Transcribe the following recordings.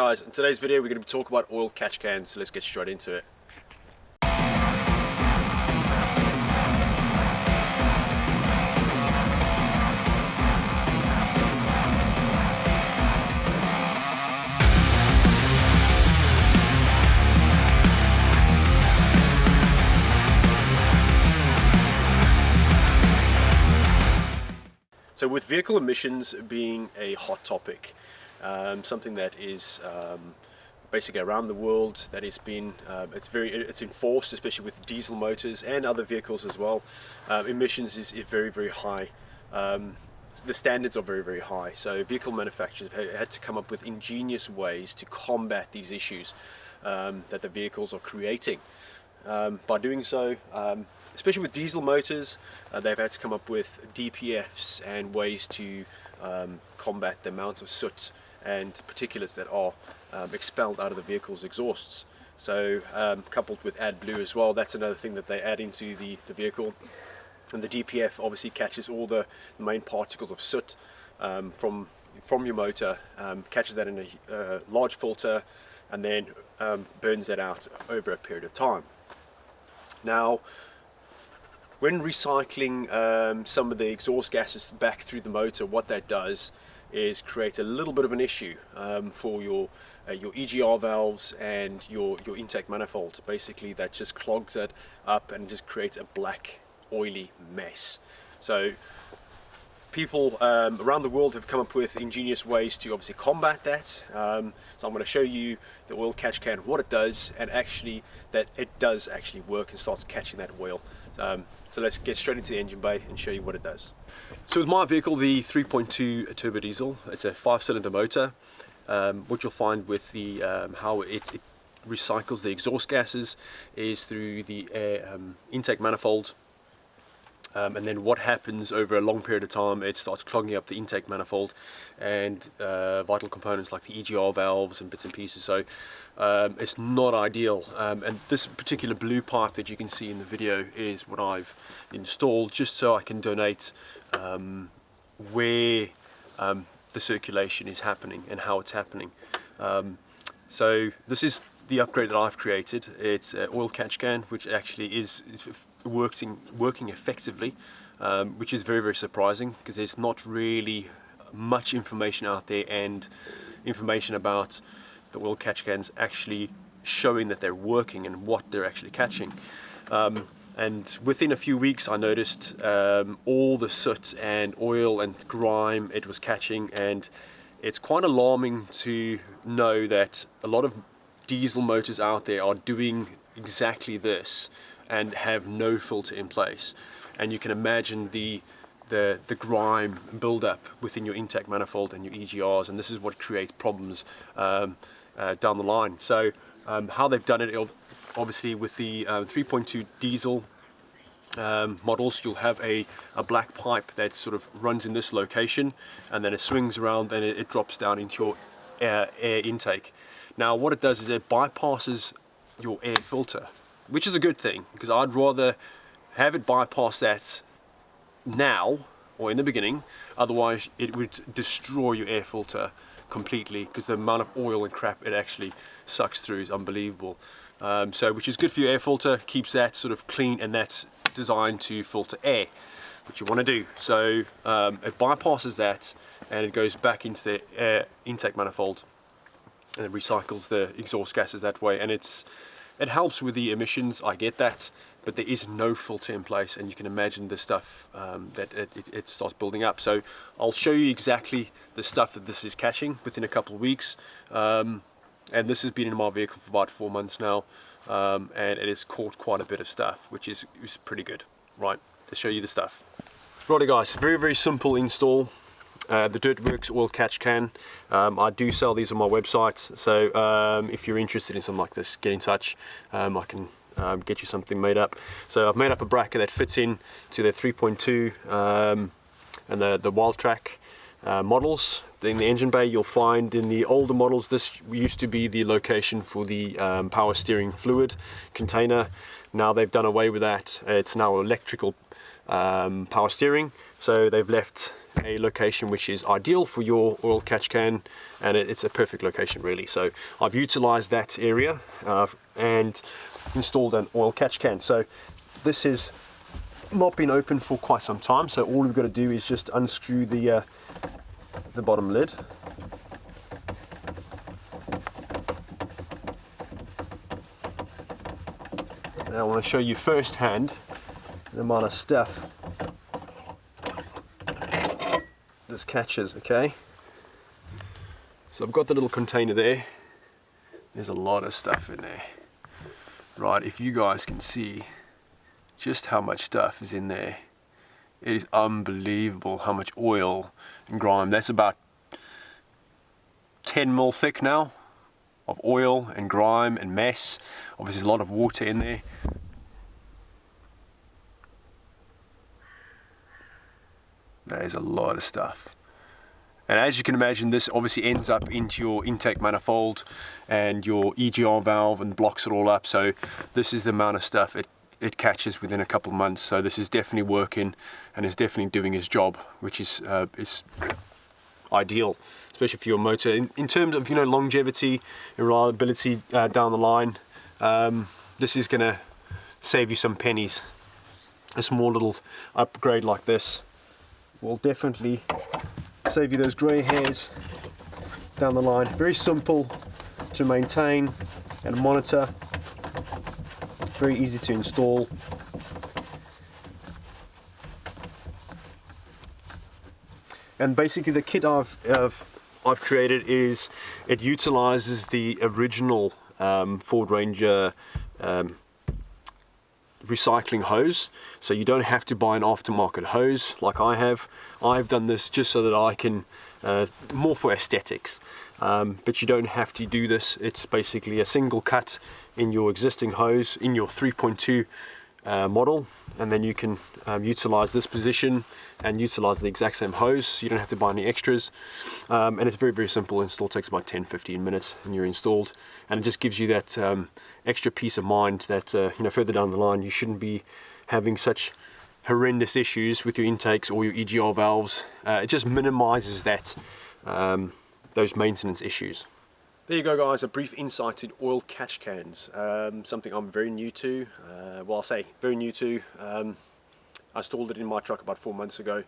guys, in today's video we're going to be talking about oil catch cans, so let's get straight into it. So with vehicle emissions being a hot topic, something that is basically around the world, that has been it's enforced, especially with diesel motors and other vehicles as well. Emissions is very high. The standards are very high, so vehicle manufacturers have had to come up with ingenious ways to combat these issues that the vehicles are creating. By doing so, especially with diesel motors, they've had to come up with DPFs and ways to combat the amount of soot and particulates that are expelled out of the vehicle's exhausts. So coupled with AdBlue as well, that's another thing that they add into the vehicle. And the DPF obviously catches all the main particles of soot from your motor, catches that in a large filter, and then burns that out over a period of time. Now, when recycling some of the exhaust gases back through the motor, what that does is create a little bit of an issue for your EGR valves and your intake manifold. Basically, that just clogs it up and just creates a black, oily mess. So people around the world have come up with ingenious ways to obviously combat that. So I'm going to show you the oil catch can, what it does, and actually that it does actually work and starts catching that oil. So let's get straight into the engine bay and show you what it does. So with my vehicle, the 3.2 turbo diesel, it's a 5-cylinder motor. What you'll find with the how it recycles the exhaust gases is through the air intake manifold. And then what happens over a long period of time, it starts clogging up the intake manifold and vital components like the EGR valves and bits and pieces. So it's not ideal. And this particular blue pipe that you can see in the video is what I've installed just so I can donate where the circulation is happening and how it's happening. So this is the upgrade that I've created. It's an oil catch can, which actually is working effectively, which is very surprising because there's not really much information out there, and information about the oil catch cans actually showing that they're working and what they're actually catching. And within a few weeks I noticed all the soot and oil and grime it was catching, and it's quite alarming to know that a lot of diesel motors out there are doing exactly this and have no filter in place. And you can imagine the grime build up within your intake manifold and your EGRs, and this is what creates problems down the line. So how they've done it, obviously with the 3.2 diesel models, you'll have a black pipe that sort of runs in this location, and then it swings around and it drops down into your air intake. Now what it does is it bypasses your air filter, which is a good thing, because I'd rather have it bypass that now or in the beginning. Otherwise it would destroy your air filter completely, because the amount of oil and crap it actually sucks through is unbelievable. So which is good for your air filter, keeps that sort of clean, and that's designed to filter air, which you want to do. So it bypasses that and it goes back into the air intake manifold and it recycles the exhaust gases that way, and it helps with the emissions, I get that, but there is no filter in place, and you can imagine the stuff that it starts building up. So I'll show you exactly the stuff that this is catching within a couple of weeks, and this has been in my vehicle for about 4 months now, and it has caught quite a bit of stuff, which is pretty good. Right, let's show you the stuff. Righty guys, very simple install. The Dirtworks oil catch can. I do sell these on my website, so if you're interested in something like this, get in touch. I can get you something made up. So I've made up a bracket that fits in to the 3.2 and the Wildtrak models. In the engine bay, you'll find in the older models, this used to be the location for the power steering fluid container. Now they've done away with that. It's now electrical power steering, so they've left a location which is ideal for your oil catch can, and it's a perfect location really. So I've utilized that area and installed an oil catch can. So this has not been open for quite some time, so all we've got to do is just unscrew the bottom lid. Now I want to show you firsthand the amount of stuff this catches. Okay, so I've got the little container there. There's a lot of stuff in there. Right, if you guys can see just how much stuff is in there, it is unbelievable how much oil and grime. That's about 10 mil thick now of oil and grime and mess. Obviously there's a lot of water in there. That is a lot of stuff. And as you can imagine, this obviously ends up into your intake manifold and your EGR valve and blocks it all up. So this is the amount of stuff it catches within a couple of months. So this is definitely working and is definitely doing its job, which is ideal, especially for your motor. In terms of, you know, longevity and reliability down the line, this is going to save you some pennies. A small little upgrade like this will definitely save you those grey hairs down the line. Very simple to maintain and monitor, very easy to install. And basically the kit I've created is, it utilizes the original Ford Ranger recycling hose, so you don't have to buy an aftermarket hose like I have. I've done this just so that I can, more for aesthetics, but you don't have to do this. It's basically a single cut in your existing hose in your 3.2 model, and then you can utilize this position and utilize the exact same hose, so you don't have to buy any extras. And it's very, very simple install. It takes about 10-15 minutes and you're installed, and it just gives you that extra peace of mind that you know, further down the line you shouldn't be having such horrendous issues with your intakes or your EGR valves. It just minimizes that those maintenance issues. There you go, guys, a brief insight to oil catch cans, something I'm very new to. Well, I'll say very new to. I installed it in my truck about 4 months ago,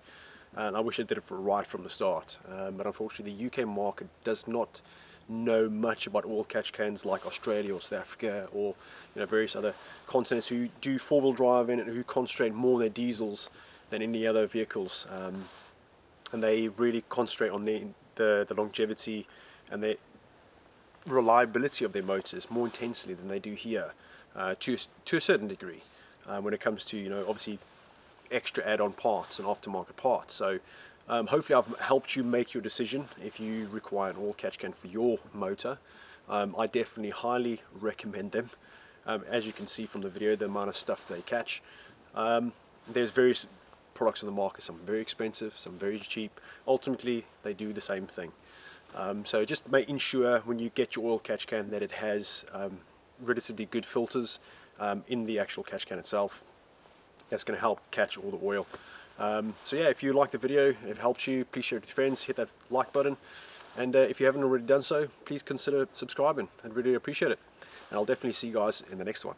and I wish I did it right from the start, but unfortunately the UK market does not know much about oil catch cans like Australia or South Africa, or, you know, various other continents who do four-wheel drive in it, who concentrate more on their diesels than any other vehicles, and they really concentrate on the longevity and the reliability of their motors more intensely than they do here, to a certain degree, when it comes to, you know, obviously extra add-on parts and aftermarket parts. So hopefully I've helped you make your decision if you require an oil catch can for your motor. I definitely highly recommend them. As you can see from the video, the amount of stuff they catch. There's various products on the market, some very expensive, some very cheap. Ultimately they do the same thing. So just making sure when you get your oil catch can that it has relatively good filters in the actual catch can itself. That's going to help catch all the oil. So yeah, if you like the video, if it helps you, please share it with your friends, hit that like button, and if you haven't already done so, please consider subscribing. I'd really appreciate it, and I'll definitely see you guys in the next one.